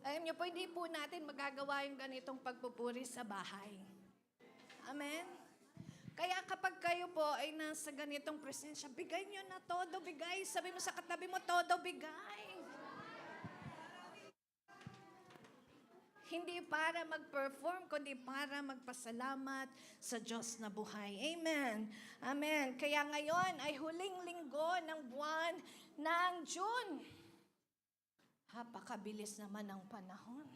Alam niyo po, hindi po natin magagawa yung ganitong pagpupuri sa bahay. Amen? Kaya kapag kayo po ay nasa ganitong presensya, bigay niyo na todo, bigay. Sabi mo sa katabi mo, todo bigay. Hindi para mag-perform, kundi para magpasalamat sa Diyos na buhay. Amen. Amen. Kaya ngayon ay huling linggo ng buwan ng June. Napakabilis naman ang panahon.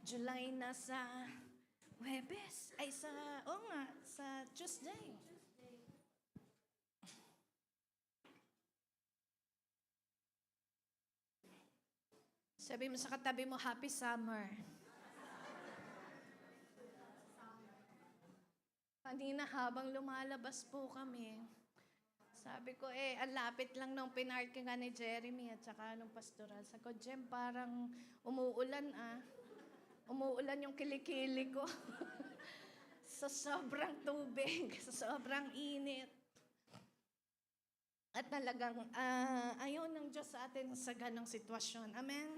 July na sa Huwebes. Ay sa Tuesday. Sabi mo sa katabi mo, happy summer. Kanina habang lumalabas po kami, sabi ko ang lapit lang nung pinarkingan ni Jeremy at saka nung pastoral. Sabi ko, Jem, parang umuulan Umuulan yung kilikili ko. Sa sobrang tubig, sa sobrang init. At talagang ayaw ng Diyos sa atin sa ganong sitwasyon. Amen?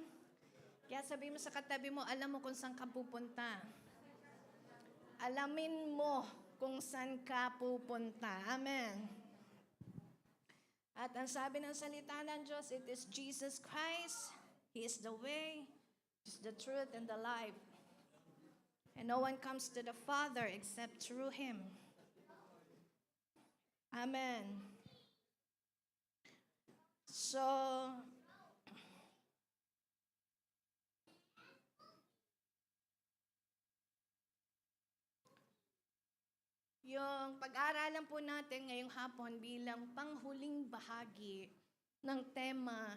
Kaya sabi mo sa katabi mo, alam mo kung saan ka pupunta. Alamin mo kung saan ka pupunta. Amen? At ang sabi ng salita ng Diyos, it is Jesus Christ. He is the way, He is the truth, and the life. And no one comes to the Father except through Him. Amen. So, yung pag-aaralan po natin ngayong hapon bilang panghuling bahagi ng tema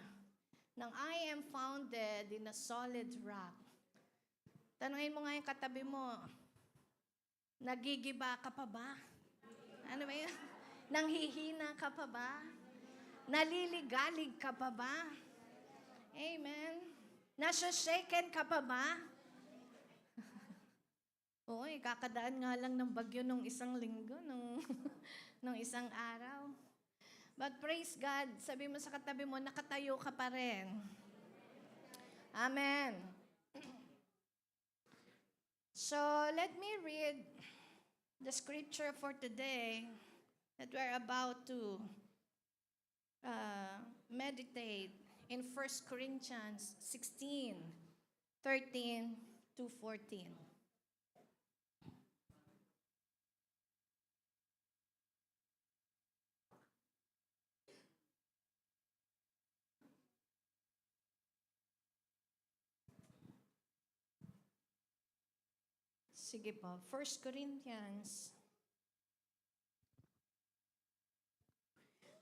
ng I am founded in a solid rock. Tanungin mo nga yung katabi mo, nagigiba ka pa ba? Ano ba yun? Nanghihina ka pa ba? Naliligalig ka pa ba? Amen. Nasa-shaken ka pa ba? Oo, kakadaan nga lang ng bagyo nung isang linggo, nung isang araw. But praise God, sabi mo sa katabi mo, nakatayo ka pa rin. Amen. So, let me read the scripture for today that we're about to meditate in 1 Corinthians 16, 13 to 14. Sige po, 1 Corinthians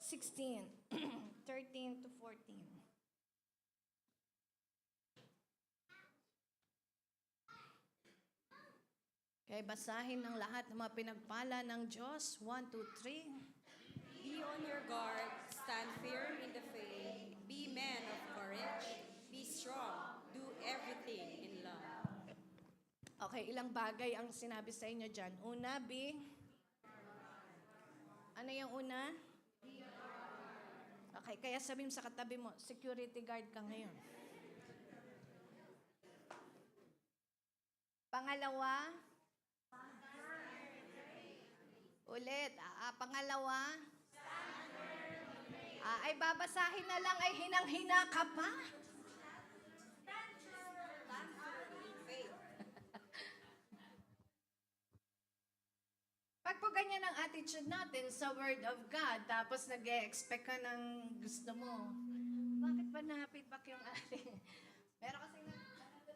16, 13 to 14. Okay, basahin ng lahat ng mga pinagpala ng Diyos. 1, 2, 3. Be on your guard, stand firm in the faith, be men of courage, be strong, do everything in love. Okay, ilang bagay ang sinabi sa inyo dyan. Una, be. Ano yung una? Okay, kaya sabihin sa katabi mo, security guard ka ngayon. Pangalawa. Ulit. Pangalawa. Ay babasahin na lang ay hinang-hina ka pa. Pag po ganyan ang attitude natin sa Word of God, tapos nag-e-expect ka ng gusto mo, bakit ba na-feedback yung ating? Meron kasi nanonood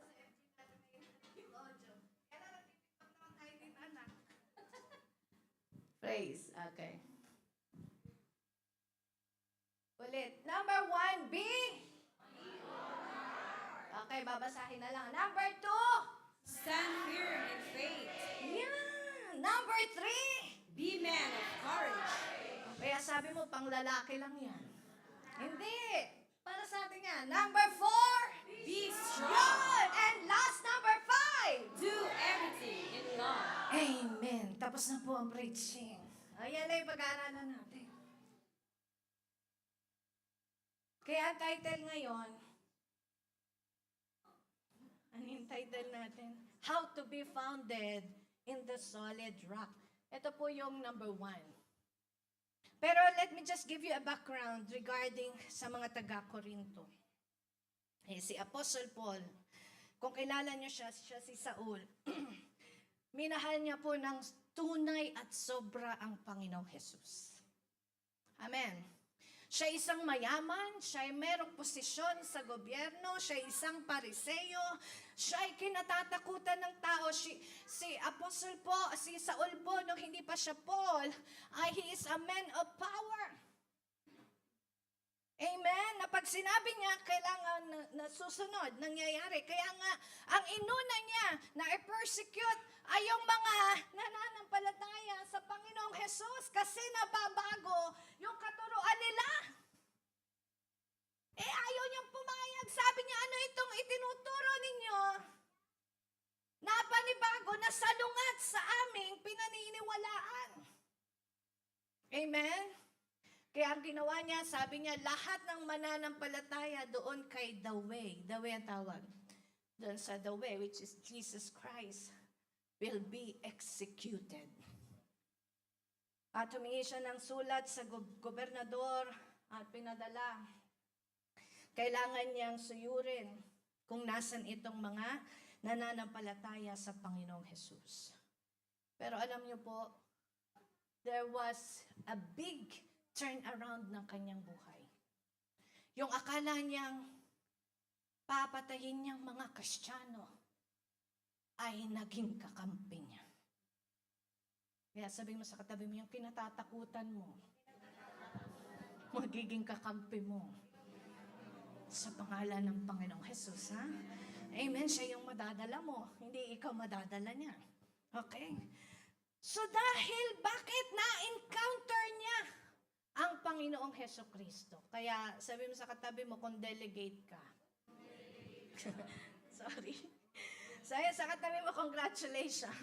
sa FB natin yung audio. Kaya nag-feedback naman tayo dito, anak. Praise. Okay. Ulit. Number 1, B. Okay, babasahin na lang. Number 2. Stand firm in faith. Yeah. Number 3. Be men of courage. Kaya sabi mo, pang lalaki lang yan. Hindi. Para sa atin yan. Number 4. Be strong. Yun. And last, number 5. Do everything in love. Amen. Tapos na po ang preaching. Ayan na yung pag-aaralan natin. Kaya ang title ngayon, title natin, How to be Founded in the Solid Rock. Ito po yung number 1. Pero let me just give you a background regarding sa mga taga-Korinto. Si Apostle Paul, kung kilala niyo siya si Saul, minahal niya po ng tunay at sobra ang Panginoong Jesus. Amen. Siya isang mayaman, siya ay merong posisyon sa gobyerno, siya ay isang pariseyo, siya ay kinatatakutan ng tao. Si Apostle po, si Saul po, nung hindi pa siya Paul, he is a man of power. Amen? Na pag sinabi niya, kailangan na susunod, nangyayari. Kaya nga, ang inuna niya na i-persecute ay yung mga nananampalataya sa Panginoong Jesus kasi nababago yung katuruan nila. Ayaw niyang pumayag. Sabi niya, ano itong itinuturo ninyo? Napanibago na salungat sa aming pinaniniwalaan. Amen? Kaya ang ginawa niya, sabi niya, lahat ng mananampalataya doon kay the way. The way ang tawag. Doon sa the way, which is Jesus Christ, will be executed. At humingi siya ng sulat sa gobernador at pinadala. Kailangan niyang suyurin kung nasan itong mga nananampalataya sa Panginoong Jesus. Pero alam niyo po, there was a big turn around ng kanyang buhay. Yung akala niyang papatayin niyang mga Kristiyano ay naging kakampi niya. Kaya sabi mo sa katabi mo, yung kinatatakutan mo, magiging kakampi mo sa pangalan ng Panginoong Jesus, ha? Amen, siya yung madadala mo, hindi ikaw madadala niya. Okay? So dahil bakit na-encounter niya ang Panginoong Hesus Kristo? Kaya sabi mo sa katabi mo, kung delegate ka. Sorry. Sabi sa katabi mo, congratulations.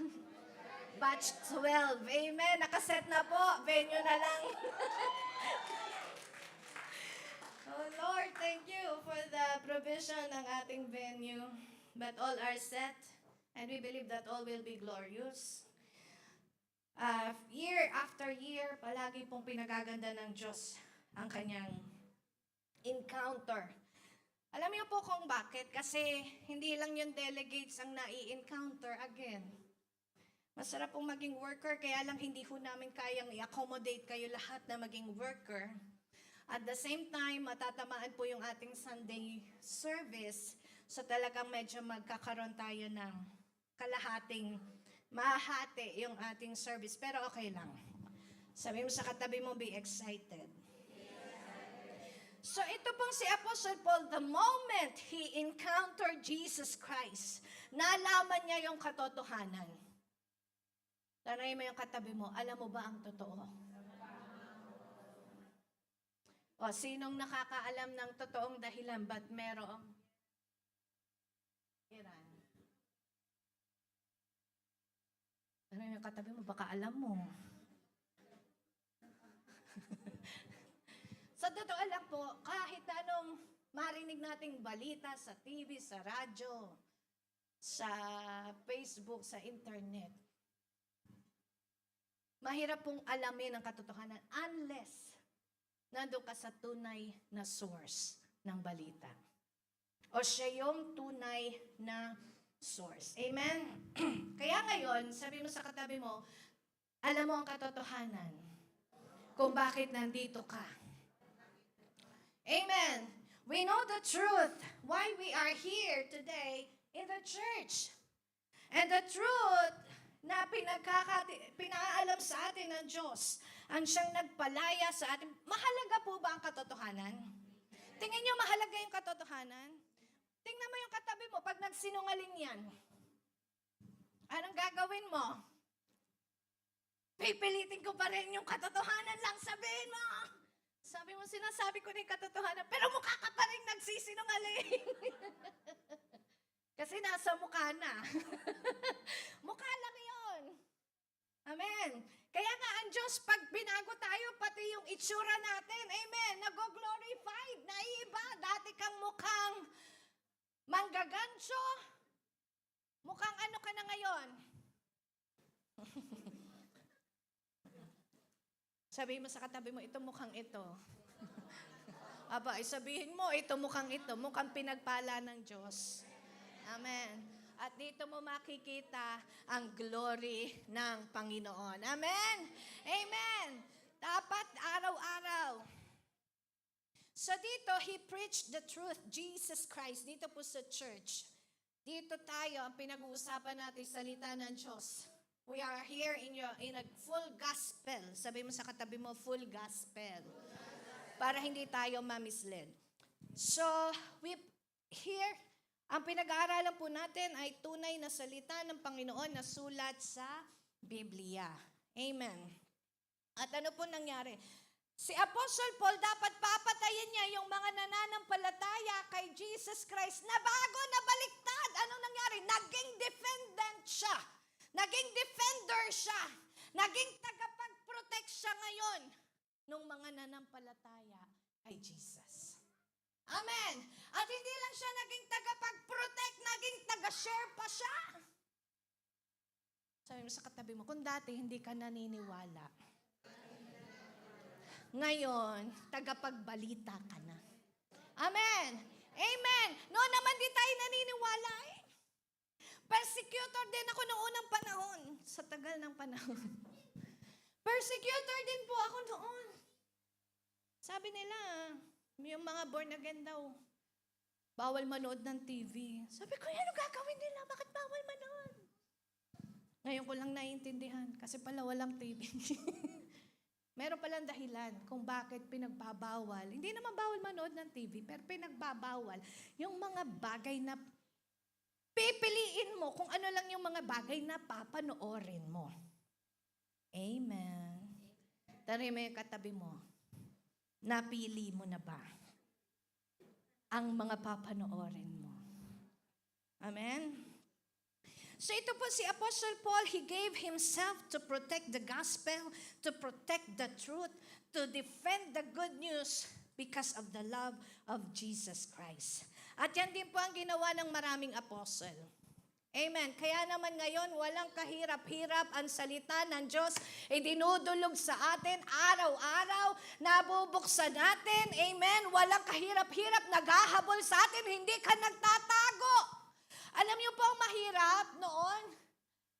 Batch 12. Amen. Nakaset na po. Venue na lang. Oh Lord, thank you for the provision ng ating venue. But all are set, and we believe that all will be glorious. Year after year, palagi pong pinagaganda ng Diyos ang kanyang encounter. Alam niyo po kung bakit? Kasi hindi lang yung delegates ang nai-encounter again. Masarap pong maging worker, kaya lang hindi ho namin kayang i-accommodate kayo lahat na maging worker. At the same time, matatamaan po yung ating Sunday service. So talagang medyo magkakaroon tayo ng kalahating mahati yung ating service. Pero okay lang. Sabi mo sa katabi mo, be excited. So ito pong si Apostle Paul, the moment he encountered Jesus Christ, nalaman niya yung katotohanan. Tanay mo yung katabi mo, alam mo ba ang totoo? O, sinong nakakaalam ng totoong dahilan ba't merong Iran? Ano yung katabi mo? Baka alam mo. Sa totoo lang po, kahit anong marinig nating balita sa TV, sa radyo, sa Facebook, sa internet, mahirap pong alamin ang katotohanan unless nandun ka sa tunay na source ng balita. O siya yung tunay na source. Amen? Kaya ngayon, sabi mo sa katabi mo, alam mo ang katotohanan kung bakit nandito ka. Amen? We know the truth why we are here today in the church. And the truth na pinaalam sa atin ng Diyos, ang siyang nagpalaya sa atin. Mahalaga po ba ang katotohanan? Tingin niyo mahalaga yung katotohanan? Tingnan mo yung katabi mo, pag nagsinungaling yan, anong gagawin mo? Pipilitin ko pa rin yung katotohanan lang, sabihin mo. Sabi mo, sinasabi ko na yung katotohanan, pero mukha ka pa rin nagsisinungaling. Kasi nasa mukha na. Mukha lang yun. Amen. Kaya nga ang Diyos, pag binago tayo, pati yung itsura natin, amen, nag-glorified, naiiba. Dati kang mukhang manggagancho, Mukhang ano ka na ngayon? Sabihin mo sa katabi mo, ito mukhang ito. Aba, sabihin mo, ito mukhang ito. Mukhang pinagpala ng Diyos. Amen. At dito mo makikita ang glory ng Panginoon. Amen? Amen. Dapat araw-araw. So dito, He preached the truth, Jesus Christ. Dito po sa church. Dito tayo, ang pinag-uusapan natin, salita ng Diyos. We are here in a full gospel. Sabi mo sa katabi mo, full gospel. Para hindi tayo mamisled. So, here, ang pinag-aaralan po natin ay tunay na salita ng Panginoon na sulat sa Biblia. Amen. At ano po nangyari? Si Apostle Paul, dapat papatayin niya yung mga nananampalataya kay Jesus Christ na bago na baliktad. Anong nangyari? Naging defendant siya. Naging defender siya. Naging tagapag-protect siya ngayon ng mga nananampalataya kay Jesus. Amen. At hindi lang siya naging tagapag-protect, naging taga-share pa siya. Sabi mo sa katabi mo, kung dati hindi ka naniniwala, ngayon, tagapagbalita ka na. Amen. Amen. Noon naman di tayo naniniwala eh. Persecutor din ako noong unang panahon. Sa tagal ng panahon. Persecutor din po ako noon. Sabi nila, yung mga born again daw, bawal manood ng TV. Sabi ko, ano gagawin nila? Bakit bawal manood? Ngayon ko lang naiintindihan, kasi pala walang TV. Meron palang dahilan kung bakit pinagbabawal. Hindi naman bawal manood ng TV, pero pinagbabawal yung mga bagay na pipiliin mo kung ano lang yung mga bagay na papanoorin mo. Amen. Tanong mo yung katabi mo, napili mo na ba ang mga papanoorin mo? Amen? So ito po si Apostle Paul, he gave himself to protect the gospel, to protect the truth, to defend the good news because of the love of Jesus Christ. At yan din po ang ginawa ng maraming apostle. Amen. Kaya naman ngayon, walang kahirap-hirap ang salita ng Diyos. Idinudulog sa atin araw-araw, nabubuksan natin. Amen. Walang kahirap-hirap, naghahabol sa atin, hindi ka nagtatago. Alam niyo po ang mahirap noon?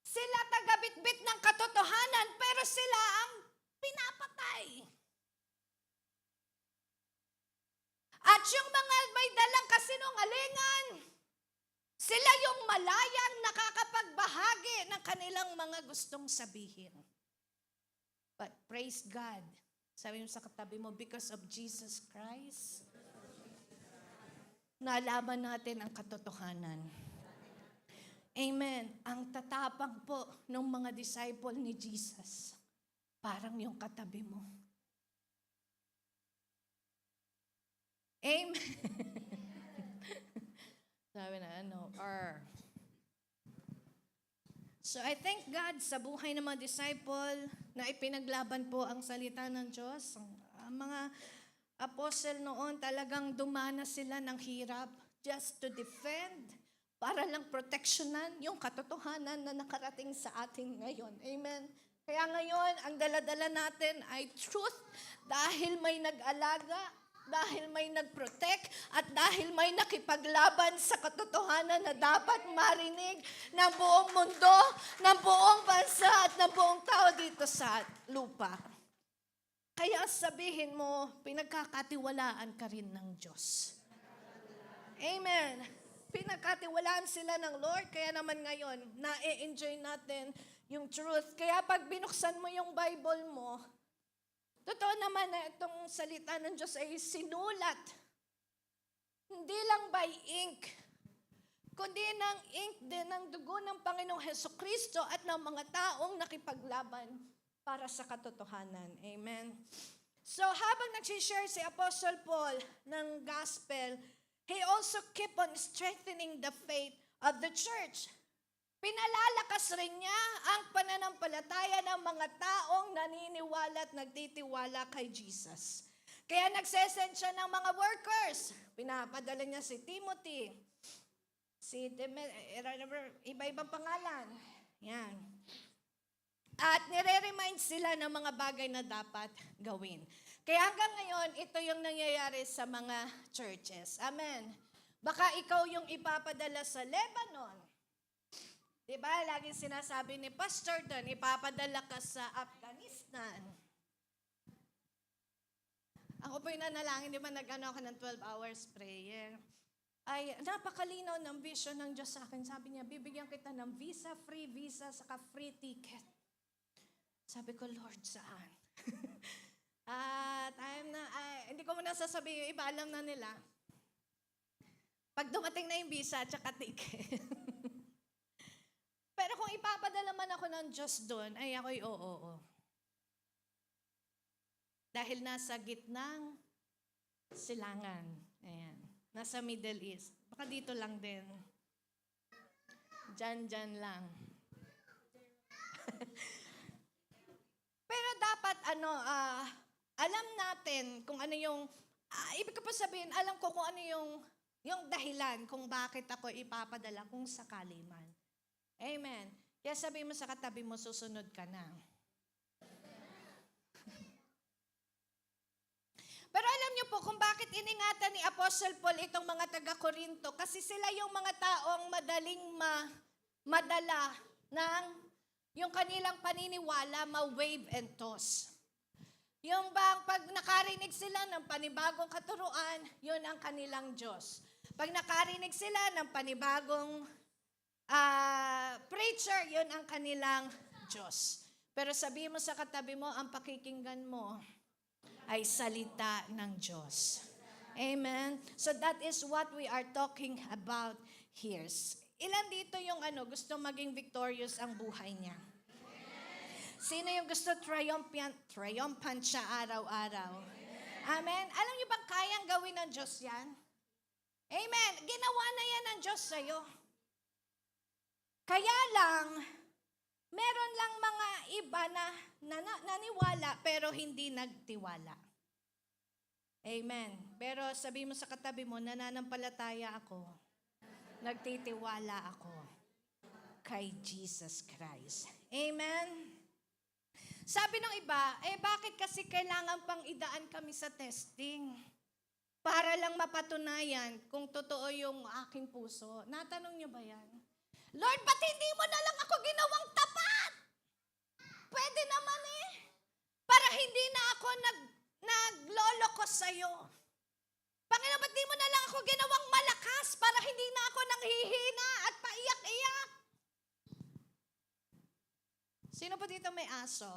Sila tagabitbit ng katotohanan, pero sila ang pinapatay. At yung mga may dalang kasinungalingan, sila yung malayang nakakapagbahagi ng kanilang mga gustong sabihin. But praise God. Sabi mo sa katabi mo, because of Jesus Christ, nalaman natin ang katotohanan. Amen. Ang tatapang po ng mga disciple ni Jesus, parang yung katabi mo. Amen. Sabi na, So I thank God sa buhay ng mga disciple na ipinaglaban po ang salita ng Diyos. Ang mga apostle noon talagang dumana sila ng hirap just to defend, para lang proteksyonan yung katotohanan na nakarating sa atin ngayon. Amen. Kaya ngayon, ang daladala natin ay truth dahil may nag-alaga, dahil may nag-protect, at dahil may nakipaglaban sa katotohanan na dapat marinig ng buong mundo, ng buong bansa, at ng buong tao dito sa lupa. Kaya sabihin mo, pinagkakatiwalaan ka rin ng Diyos. Amen. Pinagkatiwalaan sila ng Lord, kaya naman ngayon, na-enjoy natin yung truth. Kaya pag binuksan mo yung Bible mo, totoo naman na itong salita ng Diyos ay sinulat. Hindi lang by ink, kundi ng ink din ng dugo ng Panginoong Hesukristo at ng mga taong nakipaglaban para sa katotohanan. Amen. So habang nag-share si Apostle Paul ng gospel, he also kept on strengthening the faith of the church. Pinalalakas rin niya ang pananampalataya ng mga taong naniniwala at nagtitiwala kay Jesus. Kaya nagsesend siya ng mga workers. Pinapadala niya si Timothy, iba-ibang pangalan. Yan. At nire-remind sila ng mga bagay na dapat gawin. Kaya hanggang ngayon, ito yung nangyayari sa mga churches. Amen. Baka ikaw yung ipapadala sa Lebanon. Diba? Laging sinasabi ni Pastor doon, ipapadala ka sa Afghanistan. Ako po yung nanalangin, di ba nag-ano ako ng 12 hours prayer. Ay, napakalinaw ng vision ng Diyos sa akin. Sabi niya, bibigyan kita ng free visa, saka free ticket. Sabi ko, Lord, saan? At hindi ko muna sasabihin, iba alam na nila. Pag dumating na yung visa, tsaka ticket. Pero kung ipapadala man ako ng Diyos doon, ay ako'y oo. Dahil nasa gitnang silangan. Ayan. Nasa Middle East. Baka dito lang din. Diyan lang. Pero dapat alam natin kung ano yung, ibig ko pa sabihin, alam ko kung ano yung dahilan kung bakit ako ipapadala kung sakali man. Amen. Kaya sabi mo sa katabi mo, susunod ka na. Pero alam niyo po kung bakit iningatan ni Apostle Paul itong mga taga-Korinto, kasi sila yung mga taong madaling madala ng yung kanilang paniniwala, ma-wave and toss. Yung bang pag nakarinig sila ng panibagong katuruan, yun ang kanilang Diyos. Pag nakarinig sila ng panibagong preacher, yun ang kanilang Diyos. Pero sabihin mo sa katabi mo, ang pakikinggan mo ay salita ng Diyos. Amen? So that is what we are talking about here. Ilan dito yung gusto maging victorious ang buhay niya? Sino yung gusto triumphant siya araw-araw? Amen? Alam niyo bang kayang gawin ng Diyos yan? Amen? Ginawa na yan ng Diyos sa'yo. Kaya lang, meron lang mga iba na naniwala pero hindi nagtiwala. Amen. Pero sabi mo sa katabi mo, nananampalataya ako. Nagtitiwala ako kay Jesus Christ. Amen. Sabi ng iba, bakit kasi kailangan pang idaan kami sa testing? Para lang mapatunayan kung totoo yung aking puso. Natanong niyo ba yan? Lord, ba't hindi mo na lang ako ginawang tapat? Pwede naman para hindi na ako nagloloko sa'yo. Panginoon, ba't di mo na lang ako ginawang malakas para hindi na ako nanghihina at paiyak-iyak? Sino po dito may aso?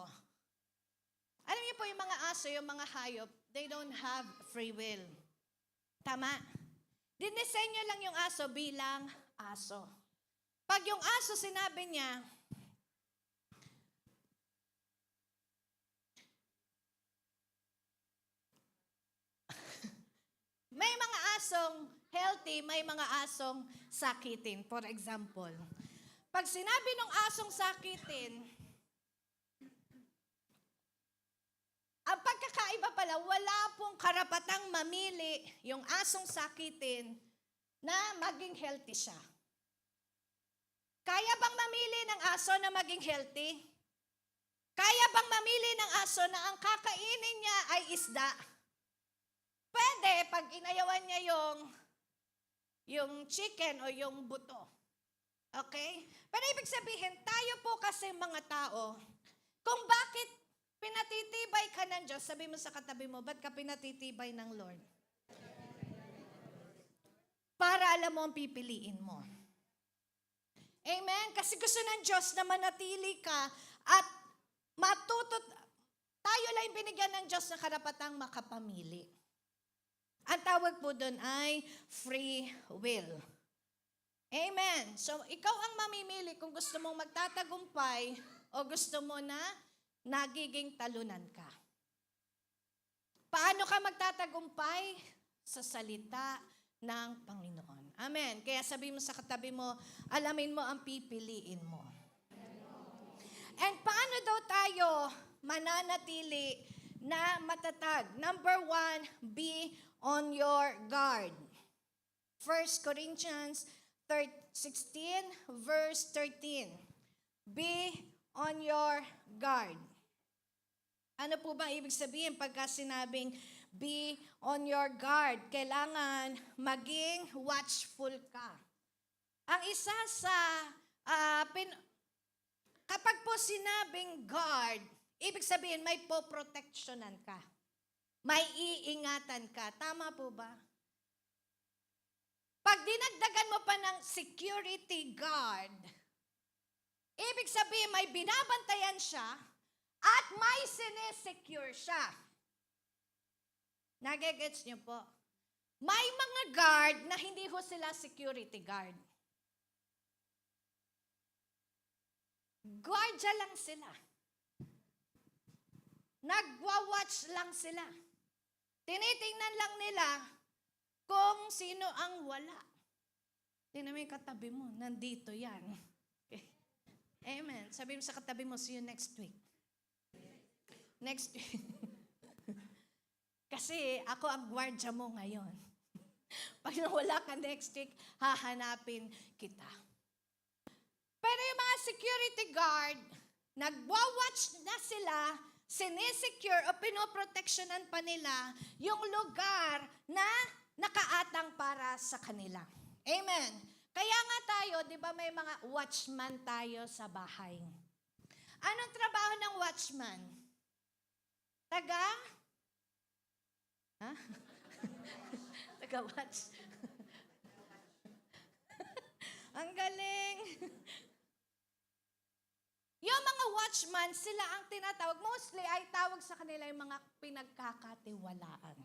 Alam niyo po yung mga aso, yung mga hayop, they don't have free will. Tama? Dinisenyo lang yung aso bilang aso. Pag yung aso sinabi niya, may mga asong healthy, may mga asong sakitin. For example, pag sinabi ng asong sakitin, ang pagkakaiba pala, wala pong karapatang mamili yung asong sakitin na maging healthy siya. Kaya bang mamili ng aso na maging healthy? Kaya bang mamili ng aso na ang kakainin niya ay isda? Pwede pag inayawan niya yung chicken o yung buto. Okay? Pero ibig sabihin, tayo po kasi mga tao, kung bakit pinatitibay ka ng Diyos, sabi mo sa katabi mo, ba't ka pinatitibay ng Lord? Para alam mo ang pipiliin mo. Amen? Kasi gusto ng Diyos na manatili ka at tayo lang binigyan ng Diyos na karapatang makapamili. Ang tawag po doon ay free will. Amen. So, ikaw ang mamimili kung gusto mong magtatagumpay o gusto mo na nagiging talunan ka. Paano ka magtatagumpay? Sa salita ng Panginoon. Amen. Kaya sabi mo sa katabi mo, alamin mo ang pipiliin mo. And paano daw tayo mananatili na matatag? Number 1, be on your guard. 1 Corinthians 16, verse 13. Be on your guard. Ano po bang ibig sabihin pagka sinabing be on your guard? Kailangan maging watchful ka. Ang isa sa, kapag po sinabing guard, ibig sabihin may poproteksyonan ka. May iingatan ka. Tama po ba? Pag dinagdagan mo pa ng security guard, ibig sabihin may binabantayan siya at may sinesecure siya. Nagigets niyo po? May mga guard na hindi ho sila security guard. Guardia lang sila. Nagwa-watch lang sila. Tinitingnan lang nila kung sino ang wala. Tingnan mo yung katabi mo, nandito yan. Okay. Amen. Sabi mo sa katabi mo, see you next week. Next week. Kasi ako ang gwardiya mo ngayon. Pag nawala ka next week, hahanapin kita. Pero yung mga security guard, nagwa-watch na sila, sinesecure o pinoproteksyonan pa nila yung lugar na nakaatang para sa kanila. Amen. Kaya nga tayo, di ba may mga watchman tayo sa bahay. Anong trabaho ng watchman? Taga-watch. Ang galing. Yung mga watchman, sila ang tinatawag. Mostly ay tawag sa kanila yung mga pinagkakatiwalaan.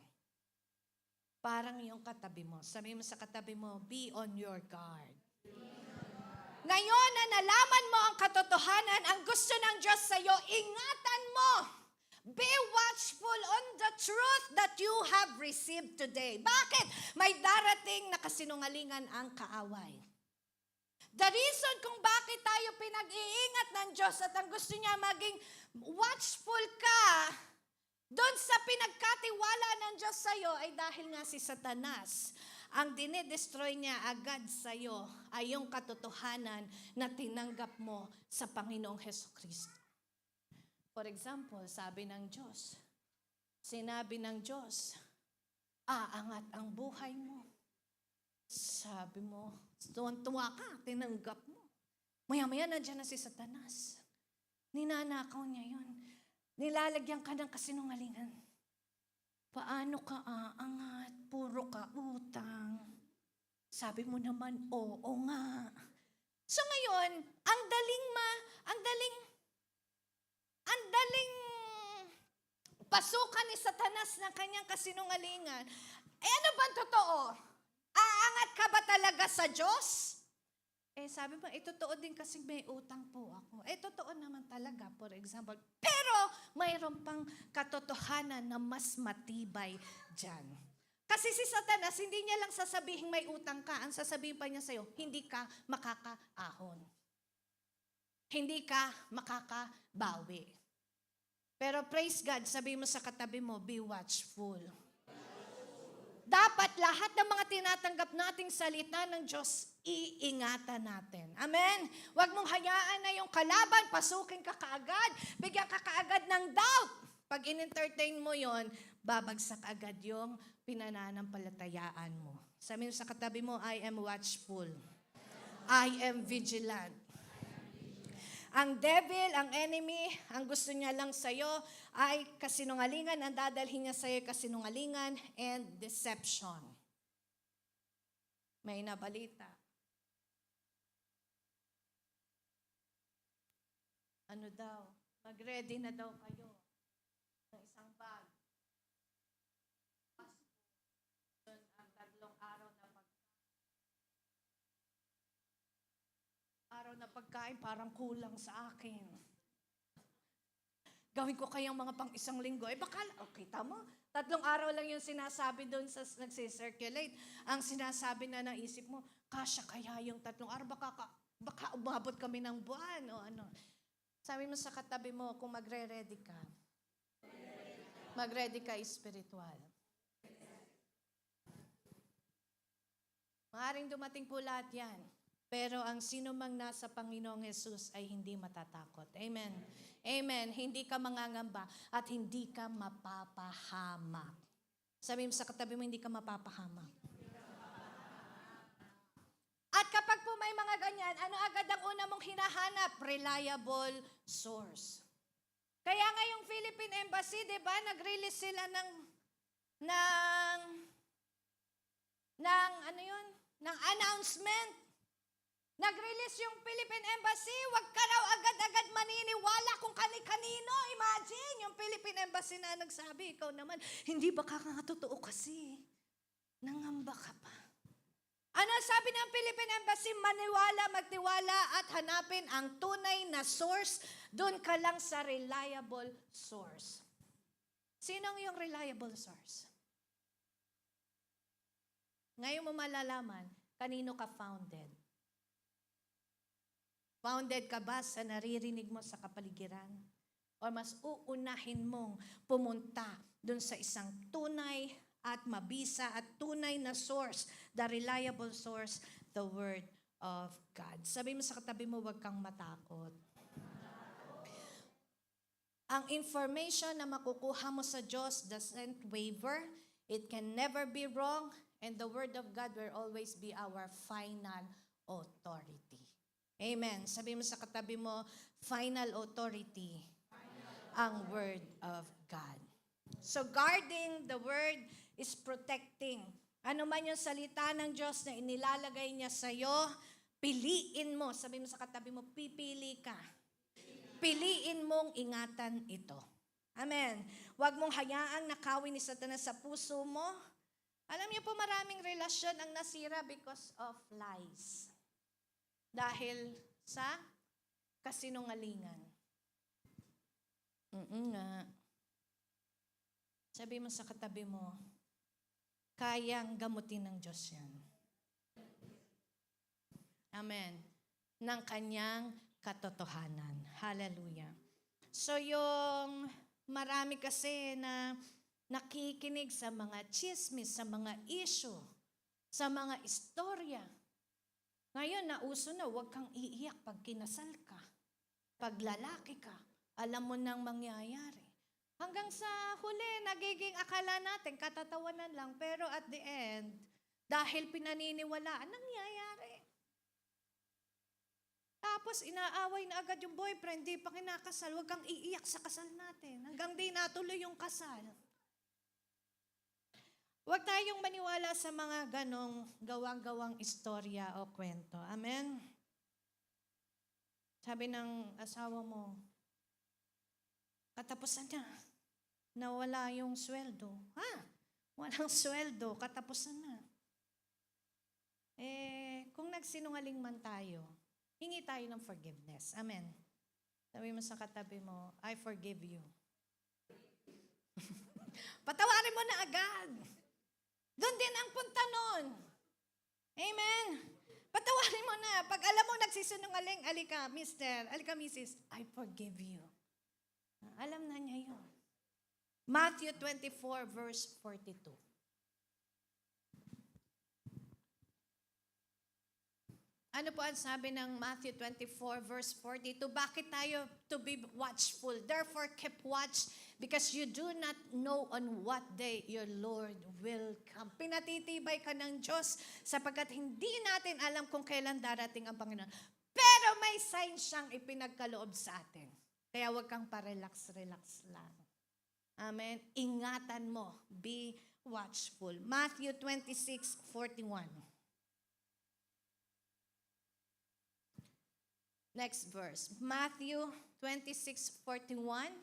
Parang yung katabi mo. Sabi mo sa katabi mo, be on your guard. Ngayon na nalaman mo ang katotohanan, ang gusto ng Diyos sa iyo, ingatan mo. Be watchful on the truth that you have received today. Bakit? May darating na kasinungalingan ang kaaway. The reason kung bakit tayo pinag-iingat ng Diyos at ang gusto niya maging watchful ka doon sa pinagkatiwala ng Diyos sa iyo ay dahil nga si Satanas. Ang dinidestroy niya agad sa iyo ay yung katotohanan na tinanggap mo sa Panginoong Hesukristo. For example, sabi ng Diyos, sinabi ng Diyos, aangat ang buhay mo. Sabi mo, tuwa ka, tinanggap mo. Maya-maya nandiyan na si Satanas. Ninanakaw niya yun. Nilalagyan ka ng kasinungalingan. Paano ka aangat? Puro ka utang. Sabi mo naman, oo nga. So ngayon, ang daling pasukan ni Satanas ng kanyang kasinungalingan. Eh ano ba totoo? Aangat ka ba talaga sa Diyos? Sabi mo, totoo din kasi may utang po ako. Totoo naman talaga, for example. Pero, mayroon pang katotohanan na mas matibay dyan. Kasi si Satanas, hindi niya lang sasabihin may utang ka. Ang sasabihin pa niya sa'yo, hindi ka makakaahon. Hindi ka makakabawi. Pero praise God, sabi mo sa katabi mo, be watchful. Dapat lahat ng mga tinatanggap nating salita ng Diyos, iingatan natin. Amen? Huwag mong hayaan na yung kalaban, pasukin ka kaagad, bigyan ka kaagad ng doubt. Pag in-entertain mo yon, babagsak agad yung pinananampalatayaan mo. Sabi mo sa katabi mo, I am watchful. I am vigilant. Ang devil, ang enemy, ang gusto niya lang sa'yo ay kasinungalingan. Ang dadalhin niya sa'yo kasinungalingan and deception. May nabalita. Ano daw? Mag-ready na daw kayo ng isang bag. Ang 3 araw na pagkain parang kulang sa akin. Gawin ko kayang mga pang isang linggo. Baka, okay, tama. 3 araw lang yung sinasabi doon sa nagsisirculate. Ang sinasabi na ng isip mo, kasya kaya yung 3 araw, baka umabot kami ng buwan o ano. Sabi mo sa katabi mo, kung magre-ready ka, magready ka spiritual. Maaring dumating po lahat yan. Pero ang sino mang nasa Panginoong Jesus ay hindi matatakot. Amen. Amen. Hindi ka mangangamba at hindi ka mapapahamak. Sabi mo sa katabi mo, hindi ka mapapahamak. At kapag po may mga ganyan, ano agad ang una mong hinahanap? Reliable source. Kaya nga yung Philippine Embassy, di ba, nag-release sila ng announcement. Nag-release yung Philippine Embassy, wag ka raw agad-agad maniniwala kung kani-kanino. Imagine, yung Philippine Embassy na nagsabi, ikaw naman, hindi ba kakatotoo kasi? Nangamba ka pa. Ano sabi ng Philippine Embassy? Maniwala, magtiwala at hanapin ang tunay na source. Doon ka lang sa reliable source. Sinong yung reliable source? Ngayon mo malalaman, kanino ka founded? Founded ka ba sa naririnig mo sa kapaligiran? O mas uunahin mong pumunta doon sa isang tunay at mabisa at tunay na source, the reliable source, the Word of God. Sabi mo sa katabi mo, huwag kang matakot. Ang information na makukuha mo sa Diyos doesn't waver. It can never be wrong. And the Word of God will always be our final authority. Amen. Sabi mo sa katabi mo, final authority, ang Word of God. So guarding the Word is protecting. Ano man yung salita ng Diyos na inilalagay niya sa'yo, piliin mo. Sabi mo sa katabi mo, pipili ka. Piliin mong ingatan ito. Amen. Huwag mong hayaang nakawin ni Satanas sa puso mo. Alam niyo po, maraming relasyon ang nasira because of lies. Dahil sa kasinungalingan. Nga. Sabi mo sa katabi mo, kayang gamutin ng Diyos yan. Amen. Ng kanyang katotohanan. Hallelujah. So yung marami kasi na nakikinig sa mga chismis, sa mga issue, sa mga istorya. Ngayon, nauso na, huwag kang iiyak pag kinasal ka. Pag lalaki ka, alam mo nang mangyayari. Hanggang sa huli, nagiging akala natin, katatawanan lang. Pero at the end, dahil pinaniniwalaan, nangyayari. Tapos inaaway na agad yung boyfriend, di pa kinakasal, huwag kang iiyak sa kasal natin. Hanggang di natuloy yung kasal. Huwag tayong maniwala sa mga ganong gawang-gawang istorya o kwento. Amen? Sabi ng asawa mo, katapusan niya, nawala yung sweldo. Ha? Walang sweldo, katapusan na. Kung nagsinungaling man tayo, hingi tayo ng forgiveness. Amen? Sabi mo sa katabi mo, I forgive you. Patawarin mo na agad. Doon din ang punta nun. Amen? Patawarin mo na. Pag alam mo nagsisinungaling, alika, mister, alika, Mrs., I forgive you. Alam na niya yun. Matthew 24, verse 42. Ano po ang sabi ng Matthew 24, verse 42? Bakit tayo to be watchful? Therefore, keep watch because you do not know on what day your Lord will come. Pinatitibay ka ng Diyos sapagkat hindi natin alam kung kailan darating ang Panginoon. Pero may sign siyang ipinagkaloob sa atin. Kaya huwag kang pa-relax lang. Amen? Ingatan mo. Be watchful. Matthew 26:41. Next verse. Matthew 26:41.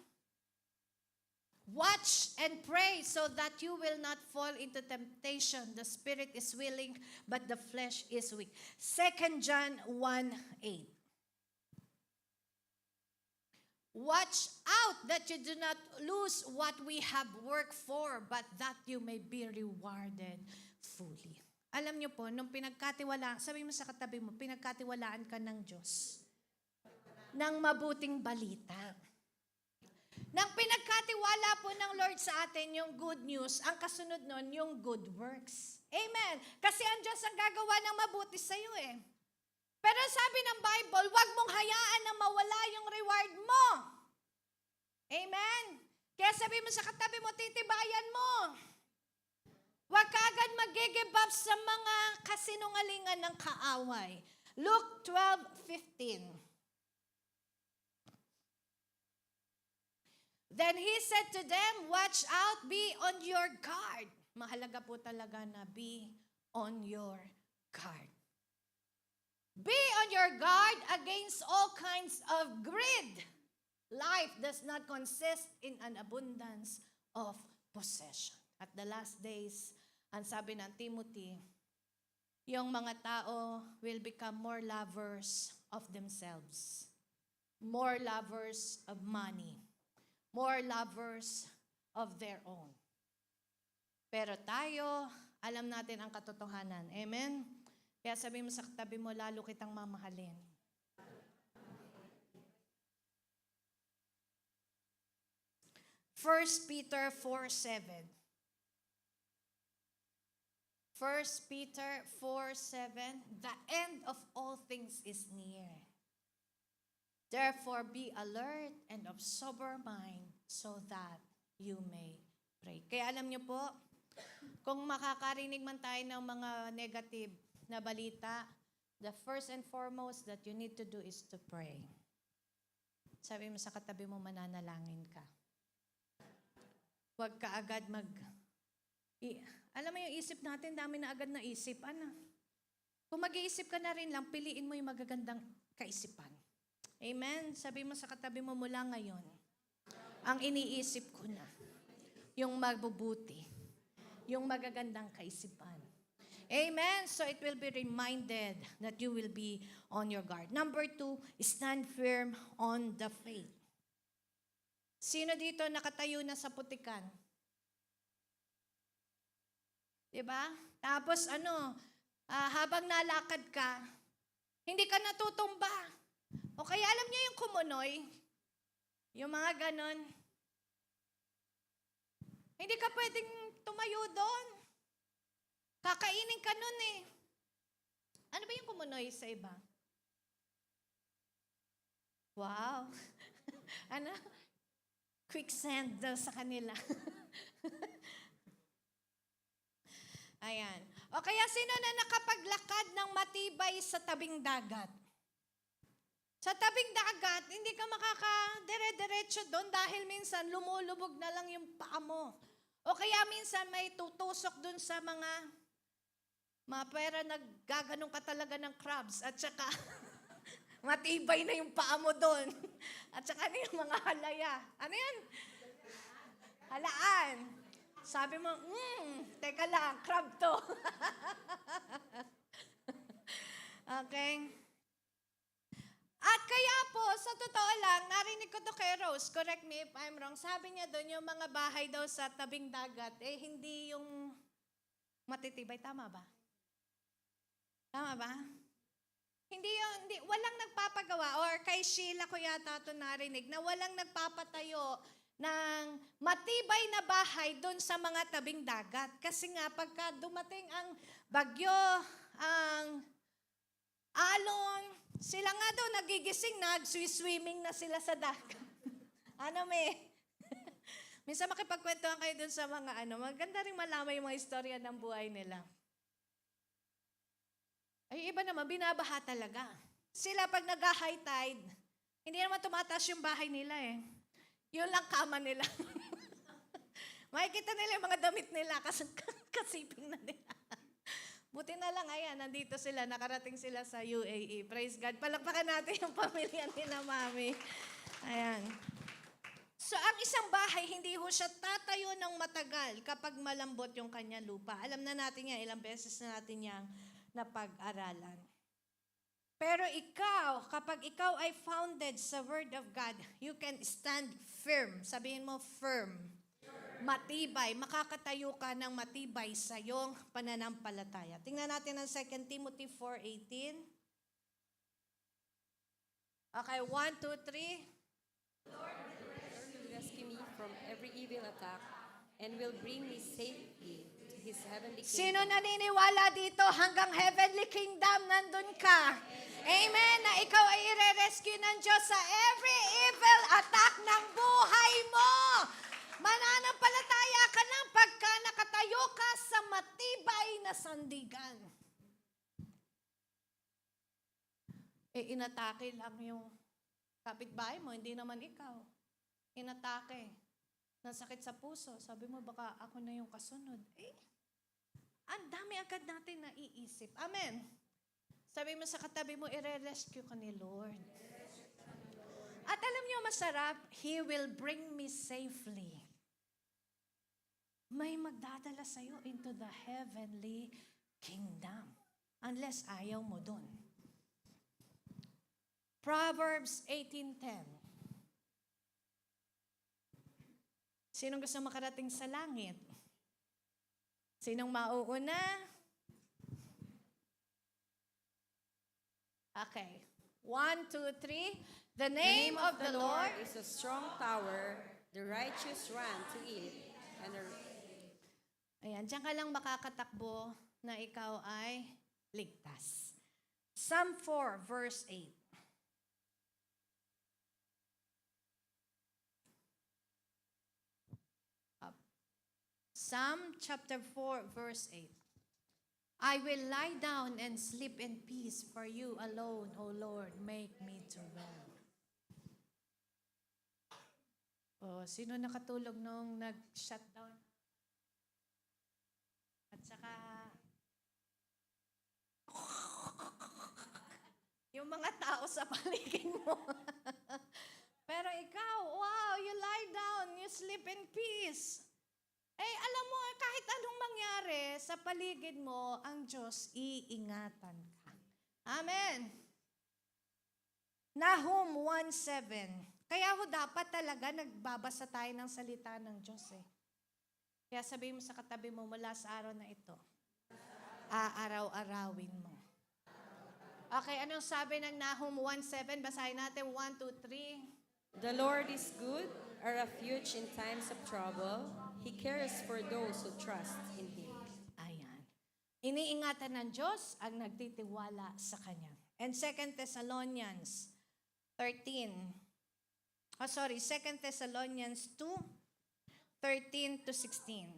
Watch and pray so that you will not fall into temptation. The spirit is willing, but the flesh is weak. 2 John 1:8. Watch out that you do not lose what we have worked for, but that you may be rewarded fully. Alam niyo po, nung pinagkatiwalaan, sabi mo sa katabi mo, pinagkatiwalaan ka ng Diyos ng mabuting balita. Nang pinagkatiwala po ng Lord sa atin yung good news, ang kasunod nun, yung good works. Amen. Kasi ang Diyos ang gagawa ng mabuti sa'yo eh. Pero sabi ng Bible, huwag mong hayaan na mawala yung reward mo. Amen. Kaya sabi mo sa katabi mo, titibayan mo. Huwag ka agad mag-give up sa mga kasinungalingan ng kaaway. Luke 12:15. Then he said to them, watch out, be on your guard. Mahalaga po talaga na be on your guard. Be on your guard against all kinds of greed. Life does not consist in an abundance of possession. At the last days, ang sabi ng Timothy, yung mga tao will become more lovers of themselves, more lovers of money, more lovers of their own. Pero tayo, alam natin ang katotohanan. Amen? Kaya sabi mo sa katabi mo, lalo kitang mamahalin. First Peter 4:7. 1 Peter 4:7, the end of all things is near. Therefore be alert and of sober mind so that you may pray. Kaya alam niyo po, kung makakarinig man tayo ng mga negative na balita, the first and foremost that you need to do is to pray. Sabi mo sa katabi mo, mananalangin ka. Huwag ka agad alam mo yung isip natin, dami na agad na isip. Ano? Kung mag-iisip ka na rin lang, piliin mo yung magagandang kaisipan. Amen? Sabi mo sa katabi mo, mula ngayon, ang iniisip ko na, yung mabubuti, yung magagandang kaisipan. Amen? So it will be reminded that you will be on your guard. Number 2, stand firm on the faith. Sino dito nakatayo na sa putikan? Diba? Tapos habang nalakad ka, hindi ka natutumba. O kaya alam niyo yung kumunoy, yung mga ganon, hindi ka pwedeng tumayo doon. Kakainin ka nun eh. Ano ba yung kumunoy sa iba? Wow. Quicksand daw sa kanila. Ayan. O kaya sino na nakapaglakad ng matibay sa tabing dagat? Sa tabing dagat, hindi ka makakadire-diretso doon dahil minsan lumulubog na lang yung paa mo. O kaya minsan may tutusok doon sa mga pera naggaganong ka talaga ng crabs at saka matibay na yung paa mo doon. At saka yung mga halaya. Ano yan? Halaan. Sabi mo, teka lang, crab to. Okay? At kaya po, sa totoo lang, narinig ko to kay Rose, correct me if I'm wrong, sabi niya doon, yung mga bahay daw sa tabing dagat, hindi yung matitibay. Tama ba? Tama ba? Walang nagpapagawa, or kay Sheila ko yata ito narinig, na walang nagpapatayo ng matibay na bahay doon sa mga tabing dagat. Kasi nga, pagka dumating ang bagyo, ang alon, sila nga daw nagigising, nag-swimming na sila sa dagat. Minsan makipagkwentuhan kayo doon sa mga maganda rin malaman yung mga istorya ng buhay nila. Ay, iba naman, binabaha talaga. Sila pag nag-high tide, hindi naman tumataas yung bahay nila eh. Yun lang kama nila. Makikita nila yung mga damit nila kasi kasiping na nila. Buti na lang, ayan, nandito sila, nakarating sila sa UAE. Praise God. Palakpakan natin yung pamilya nila, Mami. Ayan. So, ang isang bahay, hindi ho siya tatayo ng matagal kapag malambot yung kanyang lupa. Alam na natin yan, ilang beses na natin yang napag-aralan. Pero ikaw, kapag ikaw ay founded sa Word of God, you can stand firm. Sabihin mo, firm. Matibay. Makakatayo ka ng matibay sa iyong pananampalataya. Tingnan natin ang 2 Timothy 4:18. Okay, 1, 2, 3. Lord will rescue me from every evil attack and will bring me safely to His heavenly kingdom. Sino naniniwala dito hanggang heavenly kingdom nandun ka? Amen, na ikaw ay ire-rescue ng Diyos sa every evil attack ng buhay mo. Mananampalataya ka lang pagka nakatayo ka sa matibay na sandigan. Inatake lang yung kapitbahay mo, hindi naman ikaw. Inatake. Nasakit sa puso. Sabi mo, baka ako na yung kasunod. Ang dami agad natin naiisip. Amen. Sabi mo sa katabi mo, ire-rescue ka ni Lord. At alam niyo masarap, He will bring me safely. May magdadala sa'yo into the heavenly kingdom. Unless ayaw mo dun. Proverbs 18:10. Sinong gusto makarating sa langit? Sinong mauuna? Okay. 1, 2, 3. The name of the Lord is a strong tower. The righteous run to it. Ayan, diyan ka lang makakatakbo na ikaw ay ligtas. Psalm 4, verse 8. Psalm chapter 4, verse 8. I will lie down and sleep in peace, for you alone, O Lord, make me to well. Sino nakatulog nung nag-shutdown? At saka, yung mga tao sa paligid mo. Pero ikaw, wow, you lie down, you sleep in peace. Alam mo, kahit anong mangyari sa paligid mo, ang Diyos iingatan ka. Amen. Nahum 1:7. Kaya ho dapat talaga nagbabasa tayo ng salita ng Diyos Kaya sabihin mo sa katabi mo mula sa araw na ito, aaraw-arawin mo. Okay, anong sabi ng Nahum 1:7? Basahin natin 1, 2, 3. The Lord is good, a refuge in times of trouble. He cares for those who trust in Him. Ayan. Iniingatan ng Diyos ang nagtitiwala sa Kanya. And 2 Thessalonians 2 Thessalonians 2:13-16.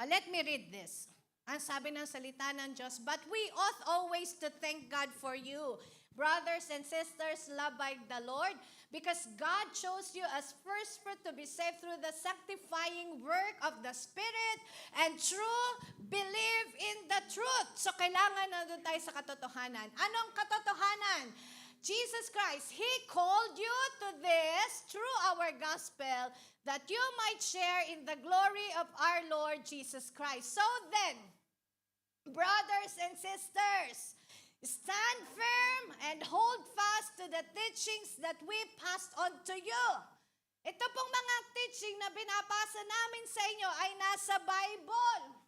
Let me read this. Ang sabi ng salita ng Diyos, but we ought always to thank God for you, brothers and sisters loved by the Lord, because God chose you as first fruit to be saved through the sanctifying work of the Spirit and true believe in the truth. So kailangan nandun tayo sa katotohanan. Anong katotohanan? Jesus Christ, He called you to this through our gospel that you might share in the glory of our Lord Jesus Christ. So then, brothers and sisters, stand firm and hold fast to the teachings that we passed on to you. Ito pong mga teaching na binabasa namin sa inyo ay nasa Bible.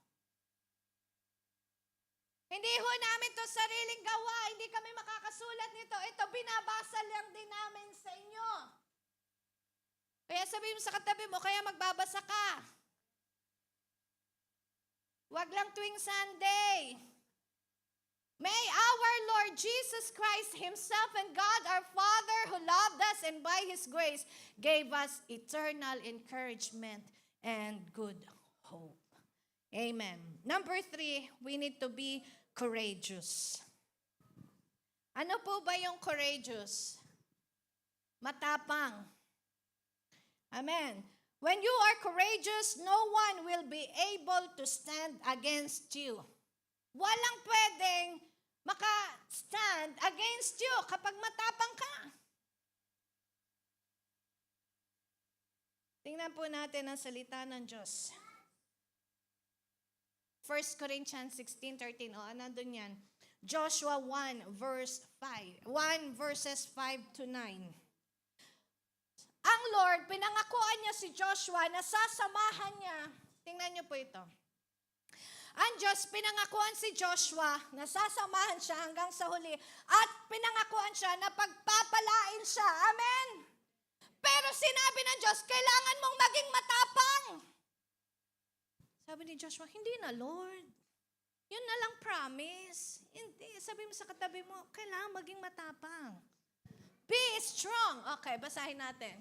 Hindi ho namin to sariling gawa. Hindi kami makakasulat nito. Ito binabasa lang din namin sa inyo. Kaya sabihin mo sa katabi mo, kaya magbabasa ka. Huwag lang tuwing Sunday. May our Lord Jesus Christ Himself and God our Father who loved us and by His grace gave us eternal encouragement and good hope. Amen. Number 3, we need to be courageous. Ano po ba yung courageous? Matapang. Amen. When you are courageous, no one will be able to stand against you. Walang pwedeng maka-stand against you kapag matapang ka. Tingnan po natin ang salita ng Diyos. 1 Corinthians 16:13. Nandun yan. Joshua 1 verses 5 to 9. Ang Lord, pinangakuan niya si Joshua na sasamahan niya. Tingnan niyo po ito. Ang Diyos, pinangakuan si Joshua na sasamahan siya hanggang sa huli at pinangakuan siya na pagpapalain siya. Amen? Pero sinabi ng Diyos, kailangan mong maging matapang. Sabi ni Joshua, hindi na, Lord. Yun na lang promise. Hindi. Sabi mo sa katabi mo, kailangan maging matapang. Be strong. Okay, basahin natin.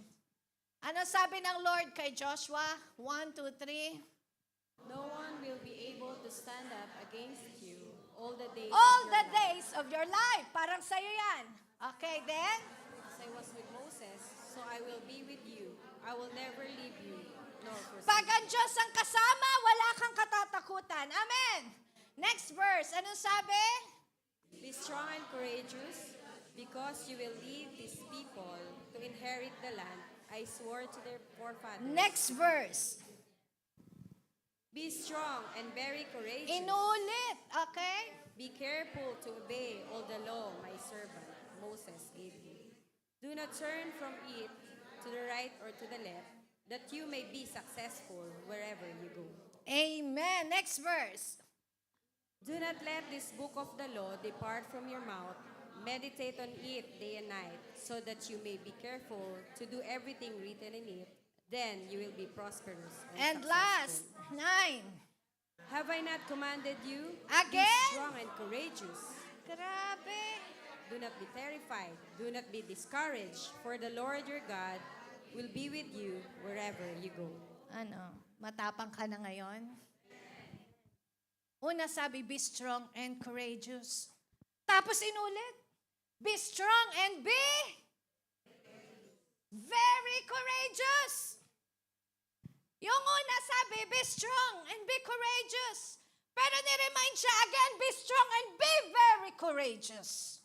Ano sabi ng Lord kay Joshua? 1, 2, 3. No one will be able to stand up against you all the days All of your the life. days of your life. Parang sa'yo yan. Okay, then? As I was with Moses, so I will be with you. I will never leave you, nor Pag forsake ang Diyos ang kasama, wala kang katatakutan. Amen. Next verse. Anong sabi? you. Be strong and courageous, because you will lead these people to inherit the land I swore to their forefathers. Next verse. Be strong and very courageous. Inulit. Okay? Be careful to obey all the law my servant Moses gave you. Do not turn from it to the right or to the left, that you may be successful wherever you go. Amen. Next verse. Do not let this book of the law depart from your mouth. Meditate on it day and night, so that you may be careful to do everything written in it. Then you will be prosperous And and last, successful. 9. Have I not commanded you? Again? Be strong and courageous. Grabe. Do not be terrified. Do not be discouraged, for the Lord your God will be with you wherever you go. Ano, matapang ka na ngayon? Una sabi, be strong and courageous. Tapos inulit, be strong and be very courageous. Yung una sabi, be strong and be courageous. Pero ni-remind siya again, be strong and be very courageous.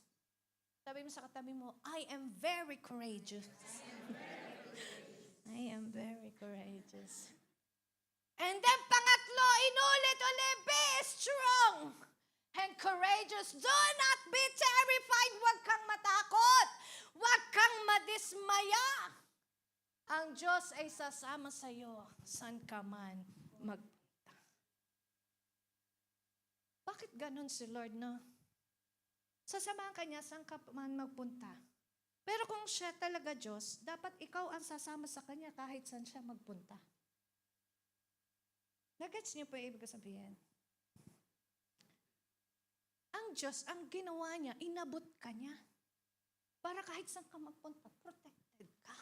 Sabi mo sa katabi mo, I am very courageous. I am very courageous. And then pangatlo, inulit ulit, be strong and courageous. Do not be terrified. Huwag kang matakot. Huwag kang madismaya. Ang Diyos ay sasama sa iyo, saan ka man magpunta. Bakit ganun si Lord, no? Sasamahan ka niya, saan ka man magpunta. Pero kung siya talaga Diyos, dapat ikaw ang sasama sa Kanya kahit saan siya magpunta. Nagets niyo po yung ibig sabihin? Ang Diyos, ang ginawa niya, inabot ka niya. Para kahit saan ka magpunta, protected ka.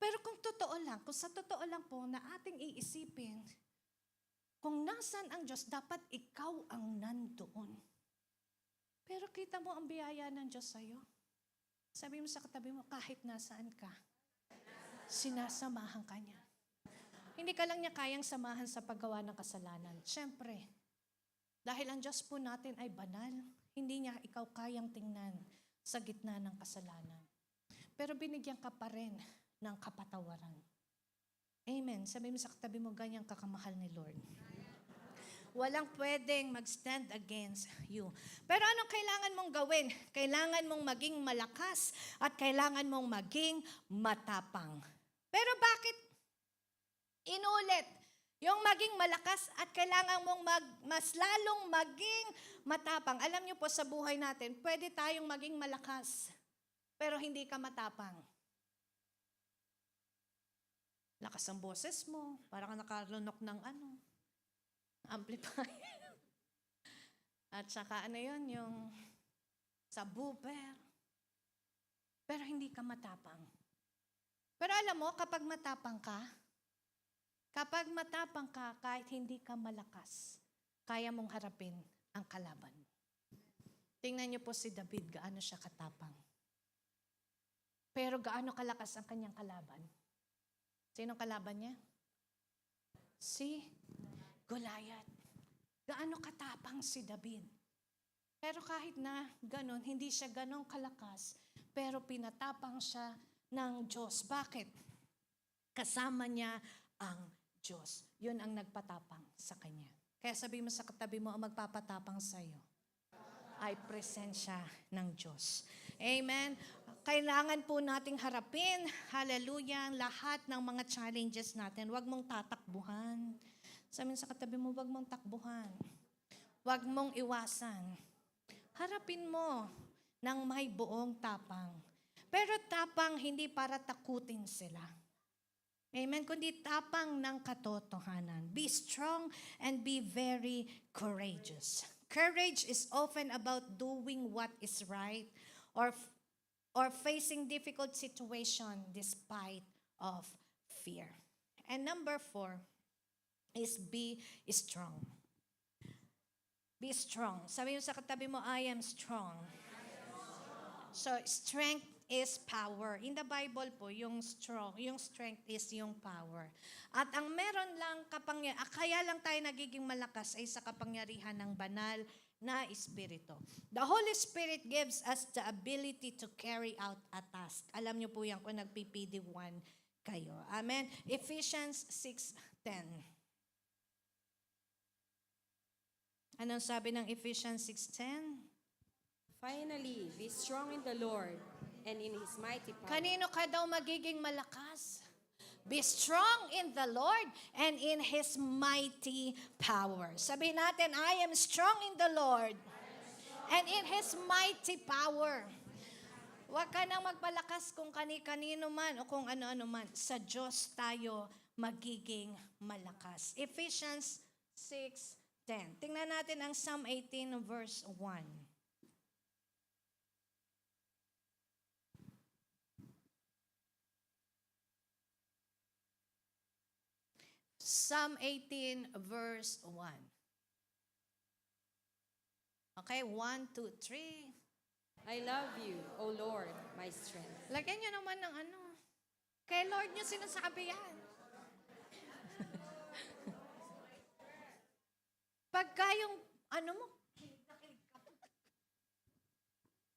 Pero kung totoo lang, kung sa totoo lang po na ating iisipin, kung nasan ang Diyos, dapat ikaw ang nandoon. Pero kita mo ang biyaya ng Diyos sa'yo. Sabi mo sa katabi mo, kahit nasaan ka, sinasamahan ka niya. Hindi ka lang niya kayang samahan sa paggawa ng kasalanan. Siyempre, dahil ang Diyos po natin ay banal, hindi niya ikaw kayang tingnan sa gitna ng kasalanan. Pero binigyan ka pa rin ng kapatawaran. Amen. Sabi mo sa katabi mo, ganyang kakamahal ni Lord. Walang pwedeng mag-stand against you. Pero anong kailangan mong gawin? Kailangan mong maging malakas at kailangan mong maging matapang. Pero bakit inulit yung maging malakas at kailangan mong mas lalong maging matapang? Alam niyo po sa buhay natin, pwede tayong maging malakas, pero hindi ka matapang. Lakas ang boses mo, parang nakarunok ng amplifier. At saka yung subwoofer. Pero hindi ka matapang. Pero alam mo, kapag matapang ka, kahit hindi ka malakas, kaya mong harapin ang kalaban. Tingnan niyo po si David, gaano siya katapang. Pero gaano kalakas ang kanyang kalaban? Sinong kalaban niya? Si Goliath. Gaano katapang si David. Pero kahit na ganon, hindi siya ganon kalakas, pero pinatapang siya ng Diyos. Bakit? Kasama niya ang Diyos. Yun ang nagpatapang sa kanya. Kaya sabi mo sa katabi mo, ang magpapatapang sa iyo ay presensya ng Diyos. Amen? Kailangan po nating harapin, hallelujah, lahat ng mga challenges natin. Huwag mong tatakbuhan. Sabi sa katabi mo, huwag mong takbuhan. Huwag mong iwasan. Harapin mo ng may buong tapang. Pero tapang hindi para takutin sila. Amen. Kundi tapang ng katotohanan. Be strong and be very courageous. Courage is often about doing what is right or facing difficult situation despite of fear. And number 4 is be strong. Be strong. Sabi mo sa katabi mo, I am strong. So, strength is power. In the Bible po, yung strength is yung power. At ang meron lang kaya lang tayo nagiging malakas ay sa kapangyarihan ng banal na Espiritu. The Holy Spirit gives us the ability to carry out a task. Alam niyo po yan kung nagpipd1 kayo. Amen? Ephesians 6:10. Anong sabi ng Ephesians 6:10? Finally, be strong in the Lord and in His mighty power. Kanino ka daw magiging malakas? Be strong in the Lord and in His mighty power. Sabihin natin, I am strong in the Lord and in His mighty power. Huwag ka nang magpalakas kung kani-kanino man o kung ano-ano man. Sa Diyos tayo magiging malakas. Ephesians 6:10. Tingnan natin ang Psalm 18 verse 1. Psalm 18 verse 1. Okay, 1, 2, 3. I love you, O Lord, my strength. Lagyan nyo naman ng ano. Kay Lord nyo sinasabi yan. Pagka yung, ano mo,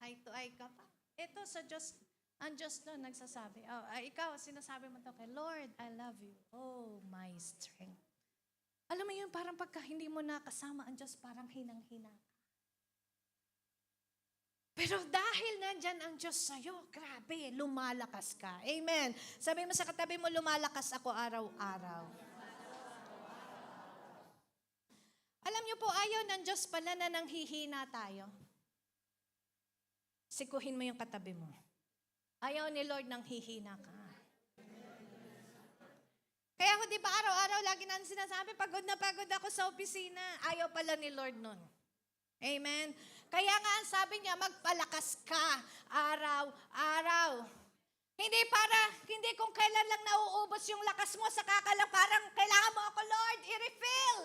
eye to eye ka pa. Ito sa Diyos, ang Diyos doon nagsasabi, ikaw, sinasabi mo to kay Lord, I love you. Oh, my strength. Alam mo yun, parang pagka hindi mo nakasama ang Diyos, parang hinang-hina ka. Pero dahil nandyan ang Diyos sa'yo, grabe, lumalakas ka. Amen. Sabi mo sa katabi mo, lumalakas ako araw-araw. Alam niyo po, ayaw ng Diyos pala na nanghihina tayo. Sikuhin mo yung katabi mo. Ayaw ni Lord nang hihina ka. Kaya ako di ba araw-araw lagi nang sinasabi, pagod na pagod ako sa opisina. Ayaw pala ni Lord nun. Amen? Kaya nga ang sabi niya, magpalakas ka araw-araw. Hindi kung kailan lang nauubos yung lakas mo, saka ka lang parang kailangan mo ako, Lord, i-refill,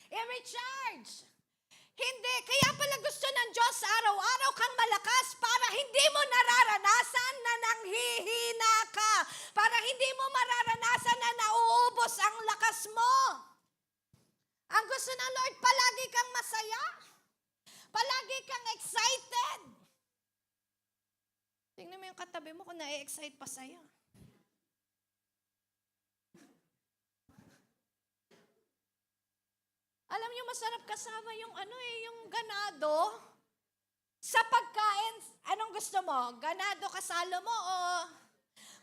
i-recharge. Hindi. Kaya pala gusto ng Diyos araw-araw kang malakas para hindi mo nararanasan na nanghihina ka. Para hindi mo mararanasan na nauubos ang lakas mo. Ang gusto ng Lord, palagi kang masaya. Palagi kang excited. Tingnan mo yung katabi mo kung na-excite pa sa'yo. Alam niyo, masarap kasama yung yung ganado. Sa pagkain, anong gusto mo? Ganado kasalo mo o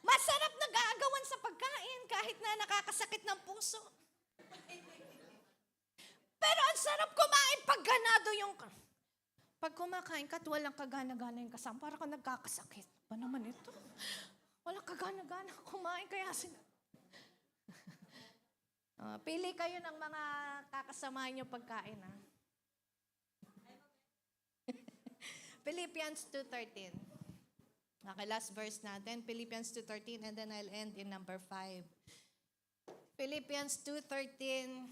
masarap na gaagawan sa pagkain kahit na nakakasakit ng puso? Pero ang sarap kumain pag ganado yung... Pag kumakain ka at walang kagana-gana yung kasama, parang ka nagkakasakit. Ba naman ito? Walang kagana-gana kumain kaya pili kayo ng mga kakasama nyo pagkain. Philippians 2:13. Okay, last verse natin. Philippians 2:13 and then I'll end in number 5. Philippians 2:13.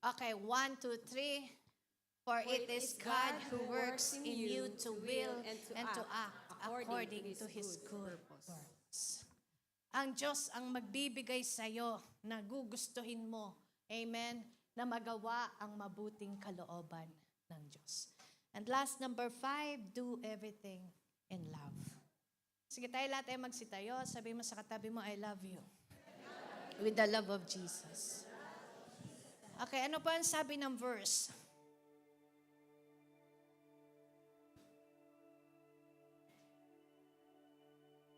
Okay, 1, 2, 3. For it is God who works in you to will and to act according to His good purpose. Ang Diyos ang magbibigay sa'yo na gugustuhin mo. Amen? Na magawa ang mabuting kalooban ng Diyos. And last, number 5, do everything in love. Sige tayo lahat ay magsitayo. Sabi mo sa katabi mo, I love you. With the love of Jesus. Okay, ano pa ang sabi ng verse?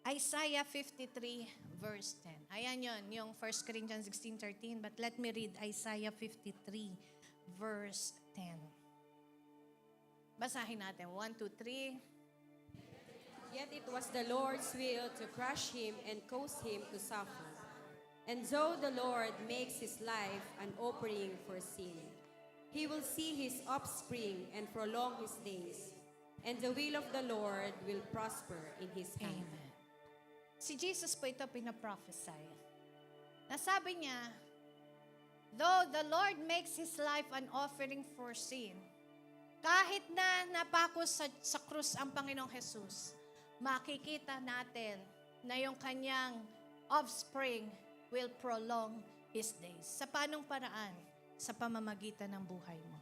Isaiah 53 verse 10. Ayan yon, yung 1 Corinthians 16:13. But let me read Isaiah 53 verse 10. Basahin natin. 1, 2, 3. Yet it was the Lord's will to crush him and cause him to suffer. And though the Lord makes his life an offering for sin, he will see his offspring and prolong his days. And the will of the Lord will prosper in his hand. Amen. Si Jesus po ito pinaprophesy. Nasabi niya, though the Lord makes his life an offering for sin, kahit na napako sa krus ang Panginoong Jesus, makikita natin na yung kanyang offspring will prolong his days. Sa panong paraan? Sa pamamagitan ng buhay mo.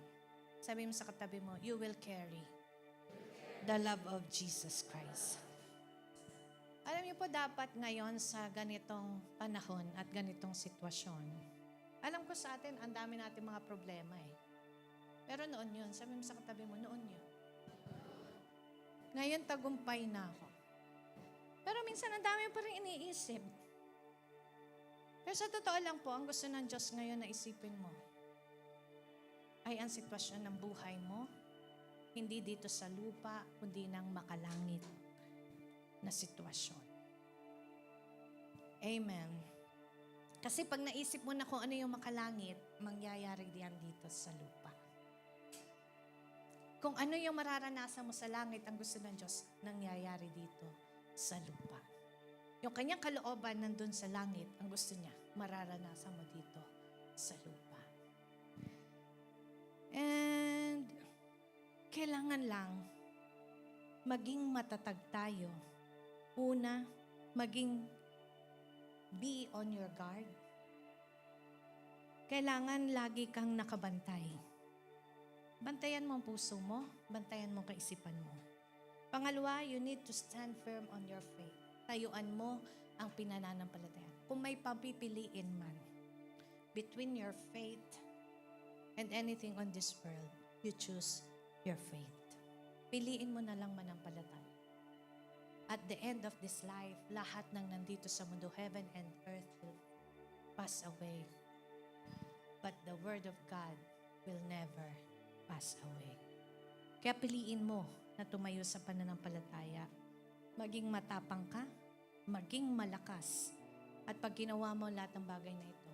Sabi mo sa katabi mo, you will carry the love of Jesus Christ. Alam niyo po, dapat ngayon sa ganitong panahon at ganitong sitwasyon, alam ko sa atin, ang dami natin mga problema eh. Pero noon yun, sabi mo sa katabi mo, noon yun. Ngayon, tagumpay na ako. Pero minsan, ang dami pa rin iniisip. Pero sa totoo lang po, ang gusto ng Diyos ngayon na isipin mo, ay ang sitwasyon ng buhay mo, hindi dito sa lupa, kundi ng makalangit na sitwasyon. Amen. Kasi pag naisip mo na kung ano yung makalangit, mangyayari diyan dito sa lupa. Kung ano yung mararanasan mo sa langit, ang gusto ng Diyos, nangyayari dito sa lupa. Yung kanyang kalooban nandun sa langit, ang gusto niya, mararanasan mo dito sa lupa. And kailangan lang maging matatag tayo. Una, maging be on your guard. Kailangan lagi kang nakabantay. Bantayan mo ang puso mo, bantayan mo ang kaisipan mo. Pangalawa, you need to stand firm on your faith. Tayuan mo ang pinananampalataya. Kung may papipiliin man between your faith and anything on this world, you choose your faith. Piliin mo na lang manampalataya. At the end of this life, lahat ng nandito sa mundo, heaven and earth will pass away. But the word of God will never pass away. Kaya piliin mo na tumayo sa pananampalataya. Maging matapang ka, maging malakas. At pag ginawa mo lahat ng bagay na ito,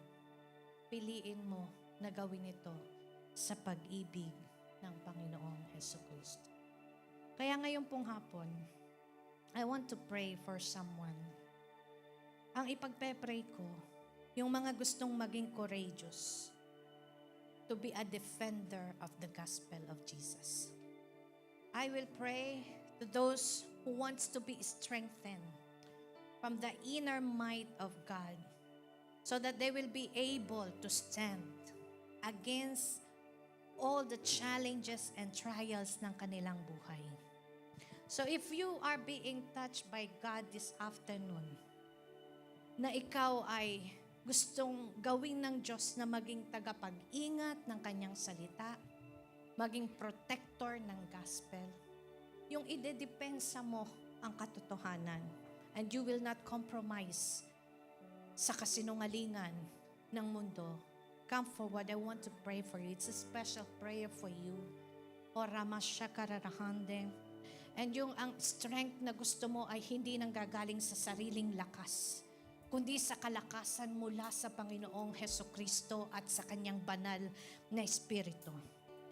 piliin mo na gawin ito sa pag-ibig ng Panginoong Jesucristo. Kaya ngayon pong hapon, I want to pray for someone. Ang ipagpe-pray ko, yung mga gustong maging courageous, to be a defender of the gospel of Jesus. I will pray to those who wants to be strengthened from the inner might of God so that they will be able to stand against all the challenges and trials ng kanilang buhay. So if you are being touched by God this afternoon, na ikaw ay gustong gawin ng Diyos na maging tagapag-ingat ng kanyang salita, maging protector ng gospel, yung idedepensa mo ang katotohanan, and you will not compromise sa kasinungalingan ng mundo. Come forward. I want to pray for you. It's a special prayer for you. O Ramashakararahande. And yung ang strength na gusto mo ay hindi nanggagaling sa sariling lakas, kundi sa kalakasan mula sa Panginoong Hesukristo at sa kanyang banal na Espiritu.